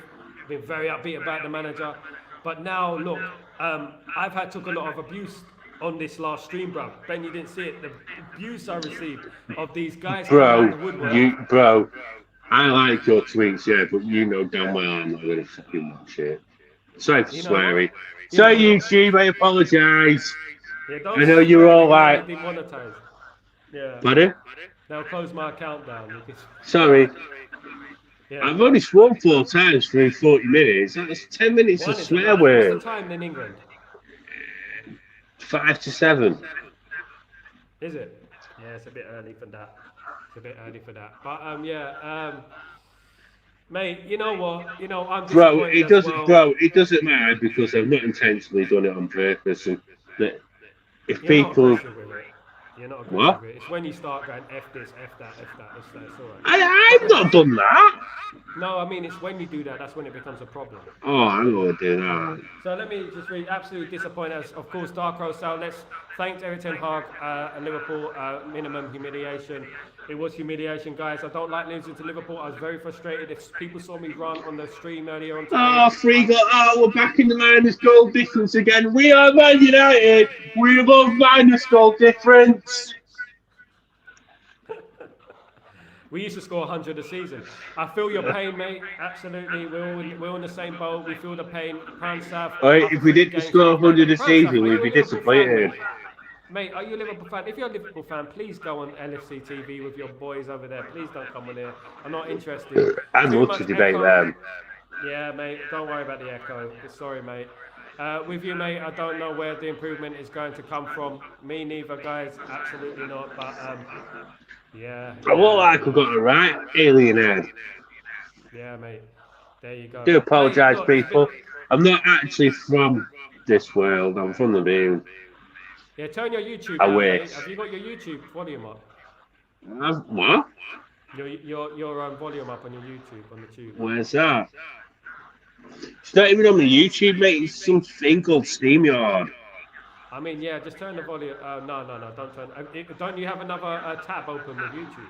been very upbeat about the manager. But now, look, I've took a lot of abuse on this last stream, bro. Ben, you didn't see it, the abuse I received of these guys coming out of the woodwork. Bro, I like your tweets, yeah, but you know damn well I'm not going to fucking watch it. Sorry for swearing. Sorry, YouTube, I apologise. Yeah, I know you're all like... demonetized. Yeah. Pardon? They'll close my account down. Sorry. Yeah. I've only sworn 4 times through 40 minutes. That's 10 minutes of swear word. What's the time in England? 5 to 7. Is it? Yeah, it's a bit early for that. It's a bit early for that. But mate, you know what? I'm Bro, disappointed as well. it doesn't matter because I've not intentionally done it on purpose. And if You're not people, aggressive with it. You're not aggressive what? with it. It's when you start going F this, F that, F that. It's all right. But I've not done that. no, I mean it's when you do that. That's when it becomes a problem. Oh, I'm gonna do that. So let me just read. Absolutely disappointed as, of course, Dark Rose Sal. Let's thank Eric Ten Hag and Liverpool. Minimum humiliation. It was humiliation, guys. I don't like losing to Liverpool. I was very frustrated. If people saw me run on the stream earlier on today, Oh, we're back in the minus goal difference again. We are Man United. We love minus goal difference. we used to score 100 a season. I feel your pain, mate. Absolutely. We're all in the same boat. We feel the pain. Pound South. All right, after if we 3 did games, score last night. 100 a Pound South, season, are we'd you a be Liverpool fan, disappointed. mate? Mate, are you a Liverpool fan? If you're a Liverpool fan, please go on LFC TV with your boys over there. Please don't come on here. I'm not interested. I'd Too love much to debate echo. them. Yeah, mate. Don't worry about the echo. Sorry, mate. With you, mate, I don't know where the improvement is going to come from. Me neither, guys. Absolutely not. But yeah. I look like I've got a right alien head. Yeah, mate. There you go. I do apologise, Mate, look, it's people. I'm not actually from this world. I'm from the moon. Yeah, turn your YouTube I down, wish. mate. Have you got your YouTube volume up? What? Your volume up on your YouTube, on the tube. Where's that? It's not even on the YouTube, mate. It's some thing called SteamYard. I mean, yeah, just turn the volume. No, don't turn. Don't you have another tab open with YouTube?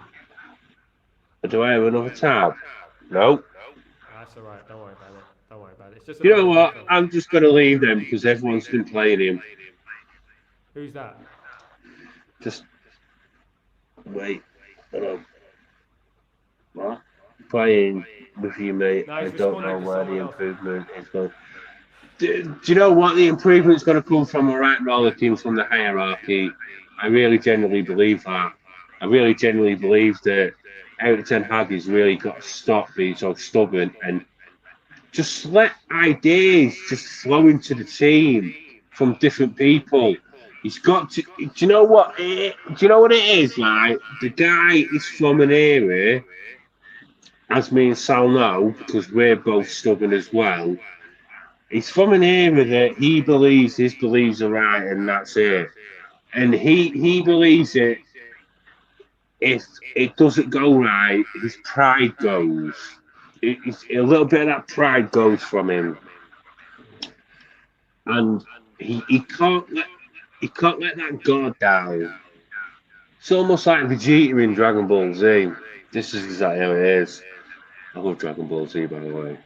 Do I have another tab? No. That's all right. Don't worry about it. Don't worry about it. It's just. You know what? I'm just going to leave them because everyone's been playing him. Who's that? Just wait. Hello. What? Playing with you, mate. No, I he's don't know responding to where the someone else. improvement is going. Do you know what the improvement's going to come from? Right, all the teams from the hierarchy. I really genuinely believe that. I really genuinely believe that Eric Ten Hag has really got to stop being so stubborn and just let ideas just flow into the team from different people. He's got to. Do you know what? Do you know what it is? Like the guy is from an area, as me and Sal know, because we're both stubborn as well. He's from an area that he believes his beliefs are right, and that's it. And he believes it. If it doesn't go right, his pride goes. A little bit of that pride goes from him, and he can't let that guard down. It's almost like Vegeta in Dragon Ball Z. This is exactly how it is. I love Dragon Ball Z, by the way.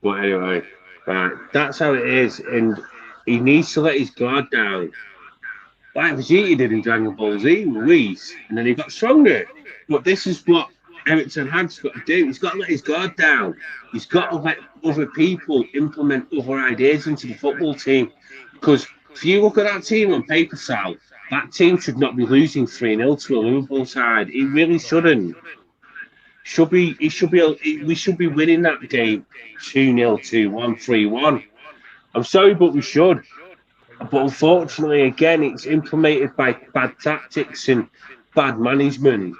But anyway, right, that's how it is, and he needs to let his guard down. Like Vegeta did in Dragon Ball Z, Luis, and then he got stronger. But this is what Eric Ten Hag's got to do. He's got to let his guard down. He's got to let other people implement other ideas into the football team. Because if you look at that team on paper, Sal, that team should not be losing 3-0 to a Liverpool side. It really shouldn't. We should be winning that game 2-0, 2-1, 3-1. I'm sorry, but we should. But unfortunately, again, it's implemented by bad tactics and bad management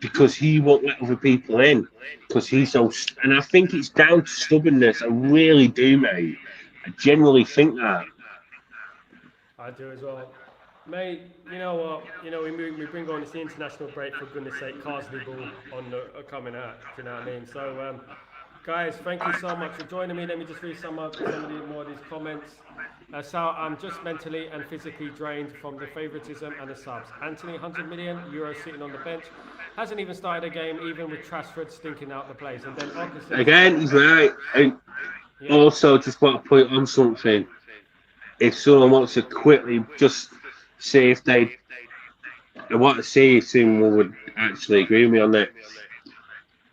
because he won't let other people in because he's so. And I think it's down to stubbornness. I really do, mate. I genuinely think that. I do as well. Mate, you know what? We bring on the international break, for goodness sake. Carsley ball on the coming out. Do you know what I mean? So, guys, thank you so much for joining me. Let me just read some more of these comments. So I'm just mentally and physically drained from the favouritism and the subs. Anthony, 100 million euros sitting on the bench. Hasn't even started a game, even with Rashford stinking out the place. And then Augustin, again, he's right. And also, just want to put on something. If someone wants to quickly just see if I want to see if someone would actually agree with me on that.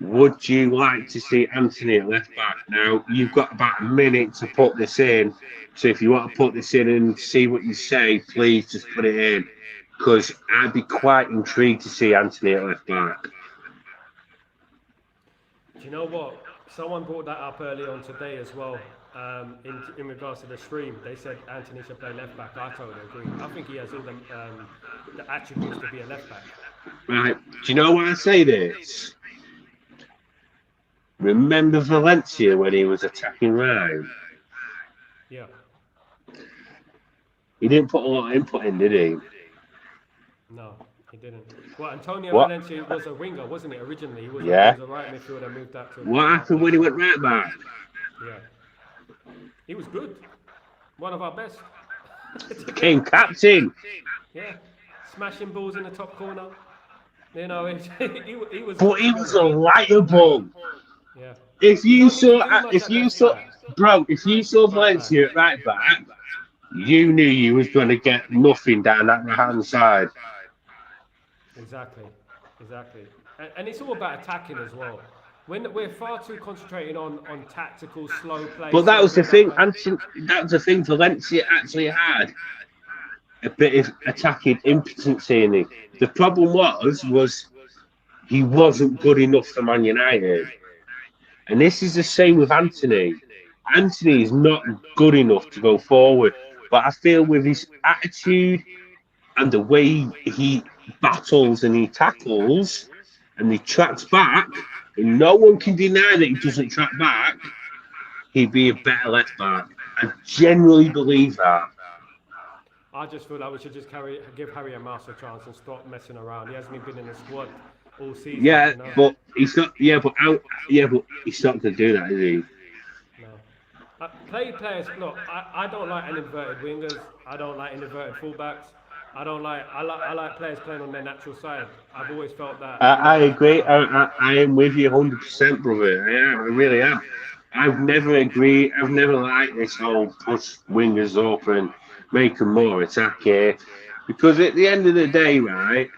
Would you like to see Anthony at left back? Now, you've got about a minute to put this in. So if you want to put this in and see what you say, please just put it in. Because I'd be quite intrigued to see Anthony at left back. Do you know what? Someone brought that up earlier on today as well. In regards to the stream, they said Anthony should play left back. I totally agree. I think he has all the attributes to be a left back. Right. Do you know why I say this? Remember Valencia when he was attacking right? Yeah. He didn't put a lot of input in, did he? No, he didn't. Well, Antonio What? Valencia was a winger, wasn't it? Originally, he was Yeah. a right midfielder, moved that to What right happened back. when he went right back? Yeah, he was good. One of our best. Became captain. Yeah, smashing balls in the top corner. You know, he was But good he to be was honest. unlikable. Yeah, If you you don't need to saw, do much if at you that saw, side. bro, if you saw Right back. Valencia at right back, you knew you was going to get nothing down that right hand side. Exactly, exactly. And it's all about attacking as well. When we're far too concentrating on tactical, slow play, But that slow was the build-up thing. play. That was the thing. Valencia actually had a bit of attacking impotency in him. The problem was he wasn't good enough for Man United, and this is the same with Anthony. Anthony is not good enough to go forward, but I feel with his attitude and the way he battles and he tackles and he tracks back, and no one can deny that he doesn't track back, he'd be a better left back. I genuinely believe that. I just feel like we should just give Harry a mouse a chance and stop messing around. He hasn't even been in the squad all season, Yeah, you know. but he's not. Yeah, but he's not going to do that, is he? No. Players. Look, I don't like inverted wingers. I don't like inverted fullbacks. I like players playing on their natural side. I've always felt that. You I know, agree. I am with you 100%, brother. I am. I really am. I've never agreed. I've never liked this whole push wingers up and make them more attacky. Because at the end of the day, right,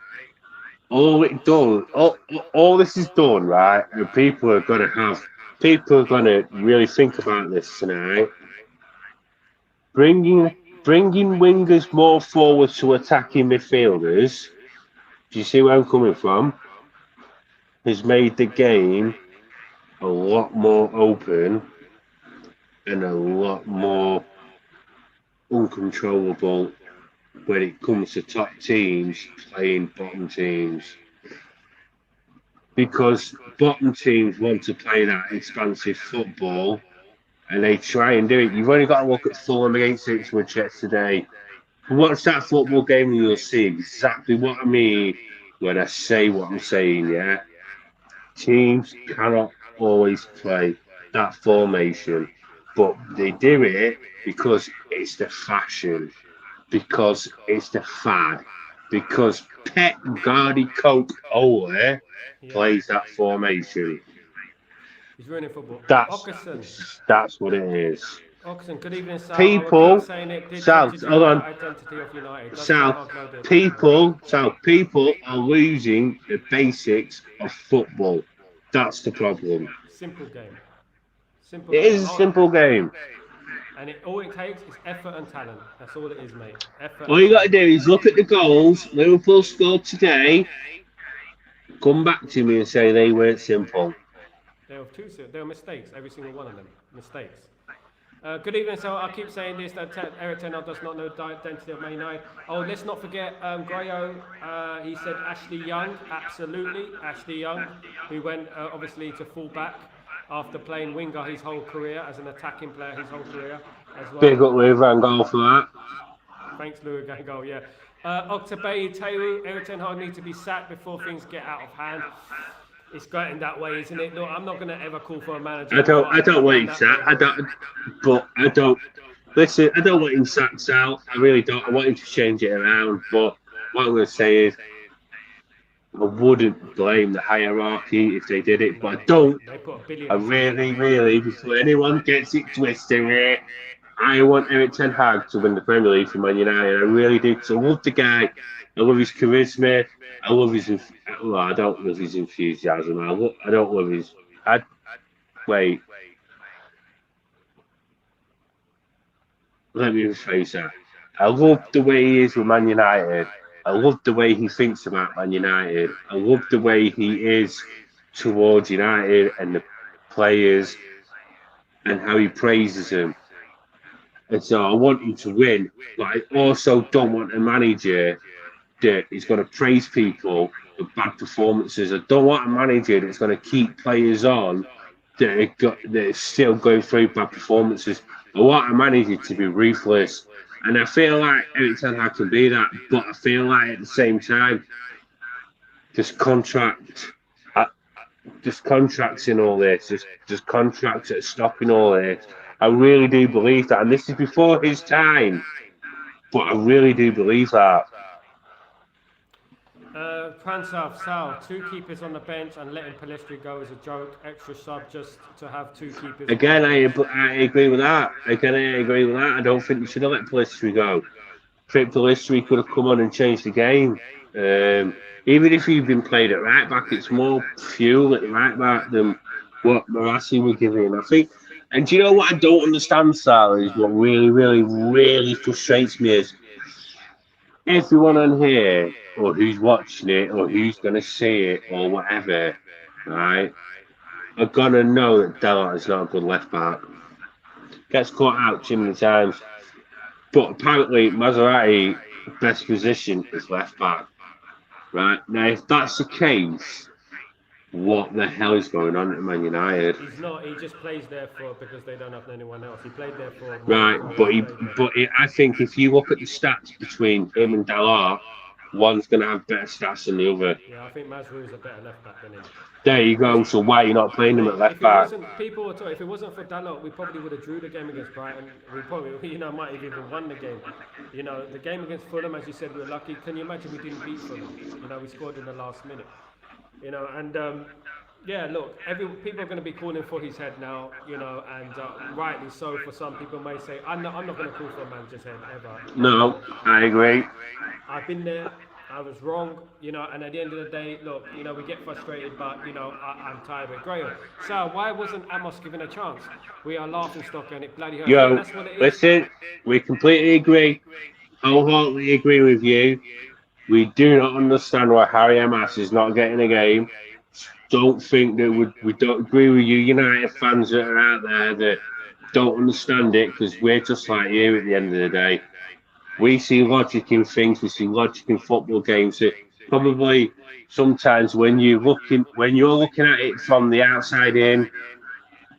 all this is done, right, and people are going to really think about this tonight. Bringing, bringing wingers more forward to attacking midfielders. Do you see where I'm coming from? Has made the game a lot more open and a lot more uncontrollable when it comes to top teams playing bottom teams. Because bottom teams want to play that expansive football and they try and do it. You've only got to look at Fulham against Ipswich yesterday. Watch that football game and you'll see exactly what I mean when I say what I'm saying, yeah? Teams cannot always play that formation, but they do it because it's the fashion, because it's the fad, because Pep Guardiola yeah, plays that formation. he's ruining football. That's Ockerson. that's what it is. Ockerson. Good evening, Sal. I will keep People, saying it. Did Sal, Teddy hold know the on, identity of United? Does Ten Sal. Hag know the? People are losing the basics of football. That's the problem. Simple game. Simple It game. is a simple game. And all it takes is effort and talent. That's all it is, mate. Effort All and you got to talent. do is look at the goals Liverpool scored today. Come back to me and say they weren't simple. They were mistakes. Every single one of them. Mistakes. Good evening. So I keep saying this that Eric Ten Hag does not know the identity of Man United. Oh, let's not forget Grayo. He said Ashley Young. Absolutely, Ashley Young, who went obviously to full back after playing winger his whole career as an attacking player his whole career as well. Big up Louis Van Gaal for that. Thanks, Louis Gango. Yeah. Octobay Teru. Eric Ten Hag needs to be sacked before things get out of hand. It's getting that way, isn't it? No, I'm not going to ever call for a manager. I don't want him sacked. I don't. Listen, I don't want him sacked out. I really don't. I want him to change it around. But what I'm going to say is, I wouldn't blame the hierarchy if they did it. But I don't. They put $1 billion. I really, before anyone gets it twisted, I want Eric Ten Hag to win the Premier League for Man United. I really do. Because I love the guy. I love his charisma. I love his. Well, I don't love his enthusiasm. I don't love his. Wait. Let me rephrase that. I love the way he is with Man United. I love the way he thinks about Man United. I love the way he is towards United and the players and how he praises them. And so I want him to win, but I also don't want a manager that is going to praise people for bad performances. I don't want a manager that's going to keep players on that are still going through bad performances. I want a manager to be ruthless. And I feel like Eric Ten Hag can be that, but I feel like at the same time, just contracting all this, just contracts at stopping all this. I really do believe that, and this is before his time, but I really do believe that. Sal, 2 keepers on the bench and letting Pelistri go is a joke. Extra sub just to have 2 keepers. Again, I agree with that. I don't think we should have let Pelistri go. I think Pelistri could have come on and changed the game. Even if you've been played at right back, it's more fuel at the right back than what Marassi were giving. I think, and do you know what I don't understand, Sal, is what really, really, really frustrates me is everyone on here, or who's watching it, or who's going to see it, or whatever, right, are going to know that Dalot is not a good left back. Gets caught out too many times. But apparently, Maserati, best position is left back. Right? Now, if that's the case, what the hell is going on at Man United? He's not. He just plays there because they don't have anyone else. He played there for. Right, but I think if you look at the stats between him and Dalot, one's going to have better stats than the other. Yeah, I think Mazraoui is a better left back than him. There you go. So why are you not playing him at left back? People were talking, if it wasn't for Dalot, we probably would have drew the game against Brighton. We probably, might have even won the game. The game against Fulham, as you said, we were lucky. Can you imagine we didn't beat Fulham? We scored in the last minute. Yeah, look, people are going to be calling for his head now, and rightly so. For some people may say, I'm not going to call for a manager's head ever. No, I agree. I've been there. I was wrong, and at the end of the day, look, we get frustrated, but, I'm tired with Graham. So why wasn't Amos given a chance? We are laughing stock and it bloody hurts. Yo, that's what it is. Listen, we completely agree. Wholeheartedly agree with you. We do not understand why Harry Amos is not getting a game. Don't think that we don't agree with you, United fans that are out there that don't understand it, because we're just like you at the end of the day. We see logic in things. We see logic in football games. That probably sometimes when you're looking at it from the outside in,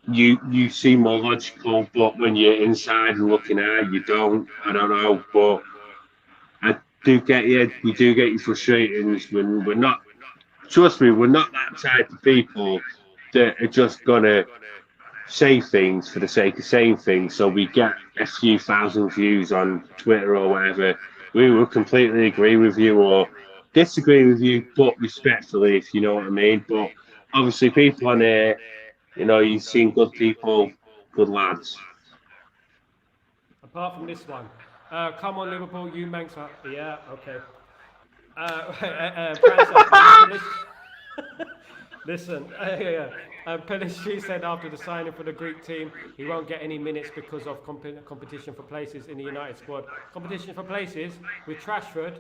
you see more logical. But when you're inside and looking at it, you don't. I don't know. But I do get you. We do get you frustrations when we're not. Trust me, we're not that type of people that are just gonna say things for the sake of saying things, so we get a few thousand views on Twitter or whatever. We will completely agree with you or disagree with you, but respectfully, if you know what I mean. But obviously, people on here, you've seen good people, good lads. Apart from this one, come on Liverpool, you Manx. Yeah, okay. Listen, Pelistri said after the signing for the Greek team, he won't get any minutes because of competition for places in the United squad. Competition for places with Rashford.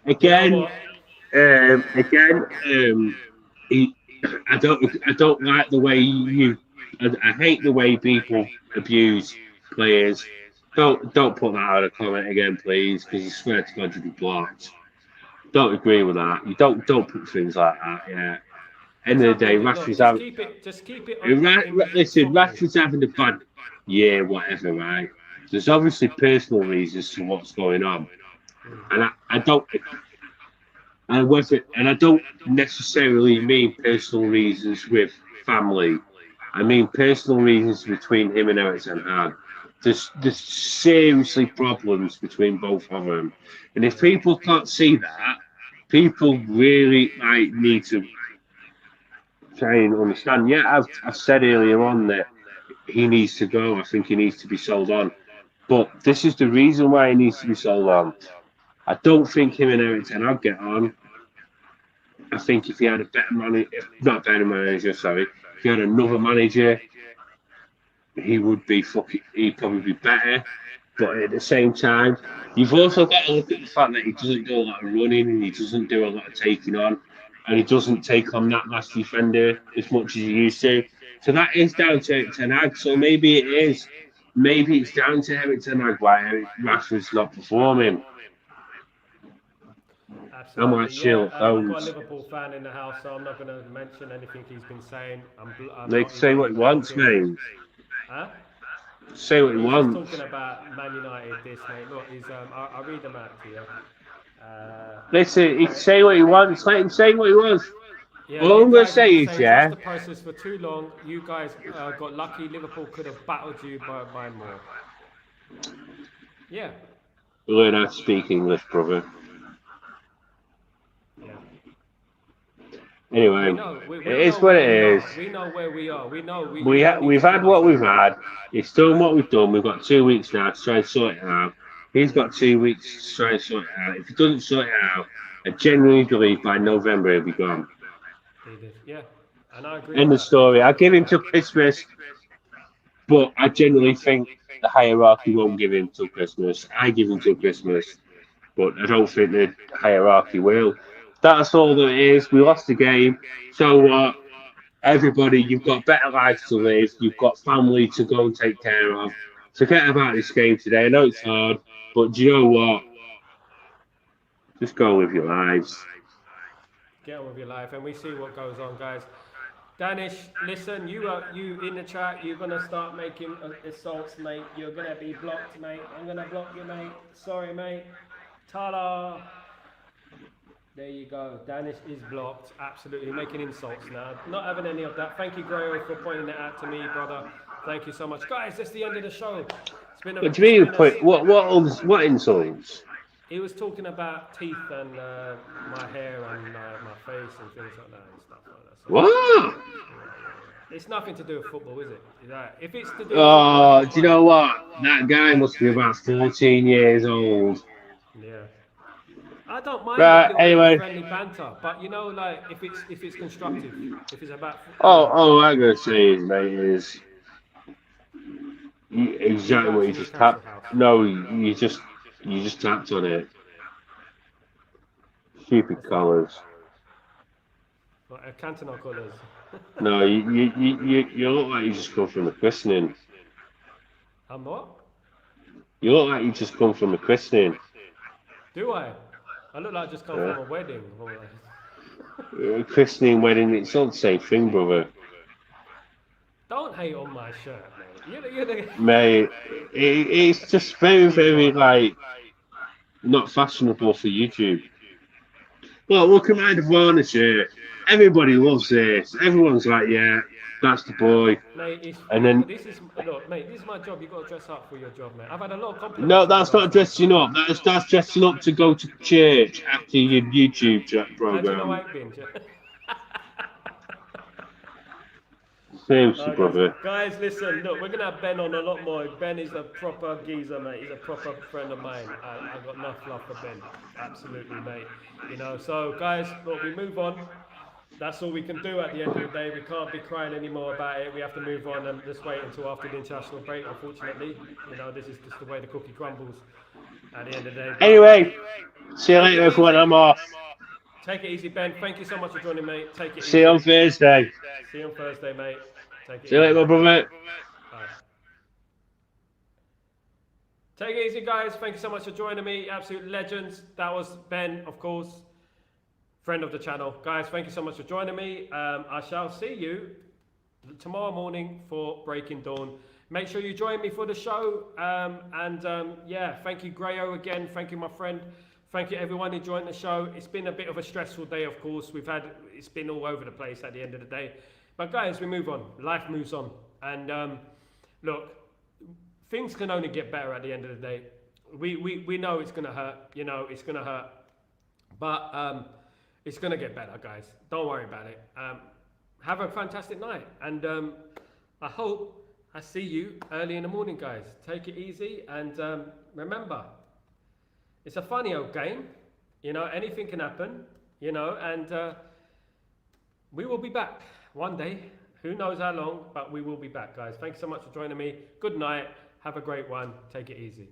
Again, I don't like the way I hate the way people abuse players. Don't put that out a comment again, please, because I swear to God you'll be blocked. Don't agree with that. You don't put things like that. Yeah. End of the day, Rashford's having. Just keep it. Listen, Rashford's having a bad year, whatever, right? There's obviously personal reasons to what's going on, and I don't necessarily mean personal reasons with family. I mean personal reasons between him and Eric Ten Hag. There's seriously problems between both of them, and if people can't see that, people really need to try and understand. Yeah, I've said earlier on that he needs to go. I think he needs to be sold on, but this is the reason why he needs to be sold on. I don't think him and Eric Ten Hag get on. I think if he had a better manager, if he had another manager, he'd probably be better. But at the same time, you've also got to look at the fact that he doesn't do a lot of running and he doesn't do a lot of taking on, and he doesn't take on that last defender as much as he used to. So that is down to Eric Ten Hag. So maybe it is. Maybe it's down to Eric Ten Hag why Rashford's not performing. I might Absolutely, chill yeah. at I've got a those. Liverpool fan in the house, so I'm not going to mention anything he's been saying. I'm They not can say what even he wants, blocking him. mate. Huh? Say what he He's just wants. talking about Man United, this, mate. Look, I'll read them out to you. Listen, he can Okay. say what he wants. Let him say what he wants. Yeah, All you I'm going to guys have say been is, saying trust yeah, the process for too long. You guys got lucky. Liverpool could have battled you by more. Yeah. learn how to speak English, brother. Yeah. Anyway, We know. We it is know what where it we is. are. We know where we are. We know. You don't need We've to had tell us what we've anymore. had. It's done what we've done. We've got 2 weeks now to try and sort it out. He's got 2 weeks to try and sort it out. If he doesn't sort it out, I genuinely believe by November he'll be gone. He did. Yeah. And I agree with End of that. story. I'll give 100%. him till Christmas, but I genuinely think the hierarchy won't give him till Christmas. I give him till Christmas, but I don't think the hierarchy will. That's all that it is. We lost the game. So what? Everybody, you've got better lives to live. You've got family to go and take care of. Forget about this game today. I know it's hard, but do you know what? Just go with your lives. Get on with your life, and we see what goes on, guys. Danish, listen, you in the chat. You're gonna start making assaults, mate. You're gonna be blocked, mate. I'm gonna block you, mate. Sorry, mate. Ta-da. There you go. Danish is blocked. Absolutely making insults now. Not having any of that. Thank you, Grayo, for pointing it out to me, brother. Thank you so much, guys. That's the end of the show. It's been a. What do you mean? It's been a What insults? he was talking about teeth and my hair and my face and things like that and stuff like that. So, What? yeah. It's nothing to do with football, is it? If it's to do with football, I Oh, don't do you know mind. what? That guy must be about 14 years old. Yeah. I don't mind a Right. little bit of Anyway. friendly banter, but you know, like if it's constructive, if it's about All I'm gonna say is, mate, is you exactly go what to you just Newcastle tapped. House. No, you just tapped on it. Stupid What's that? colours. Like, Cantona colours. No, you look like you just come from a christening. I'm what? You look like you just come from a christening. Do I? I look like I just come Yeah. from a wedding. Christening, wedding, it's all the same thing, brother. Don't hate on my shirt, mate. You're the Mate, it's just very, big very, one. like, not fashionable for YouTube. Well, look at my Devona shirt. Everybody loves this. Everyone's like, yeah, that's the boy. Mate, And then, this is look, mate. This is my job. You got to dress up for your job, mate. I've had a lot of no, compliments in the that's last not week. dressing up. That's dressing up to go to church after your YouTube How do you know program. I've been? Seriously, brother. Guys, listen. Look, we're gonna have Ben on a lot more. Ben is a proper geezer, mate. He's a proper friend of mine. I've got enough love for Ben. Absolutely, mate. You know. So, guys, look, we move on. That's all we can do at the end of the day. We can't be crying anymore about it. We have to move on and just wait until after the international break, unfortunately. You know, this is just the way the cookie crumbles at the end of the day. But Anyway, see you take later, it everyone. easy. I'm off. Take it easy, Ben. Thank you so much for joining me. Take it See easy. you on Thursday. See you on Thursday, mate. Take it See you easy. later, my brother. Bye. Take it easy, guys. Thank you so much for joining me. Absolute legends. That was Ben, of course. Friend of the channel. Guys, thank you so much for joining me. I shall see you tomorrow morning for Breaking Dawn. Make sure you join me for the show. Yeah, thank you, Grayo, again. Thank you, my friend. Thank you, everyone who joined the show. It's been a bit of a stressful day, of course. It's been all over the place at the end of the day. But guys, we move on. Life moves on. And look, things can only get better at the end of the day. We know it's going to hurt. You know, it's going to hurt. But it's going to get better, guys. Don't worry about it. Have a fantastic night. And I hope I see you early in the morning, guys. Take it easy. And remember, it's a funny old game. You know, anything can happen. You know, and we will be back one day. Who knows how long, but we will be back, guys. Thanks so much for joining me. Good night. Have a great one. Take it easy.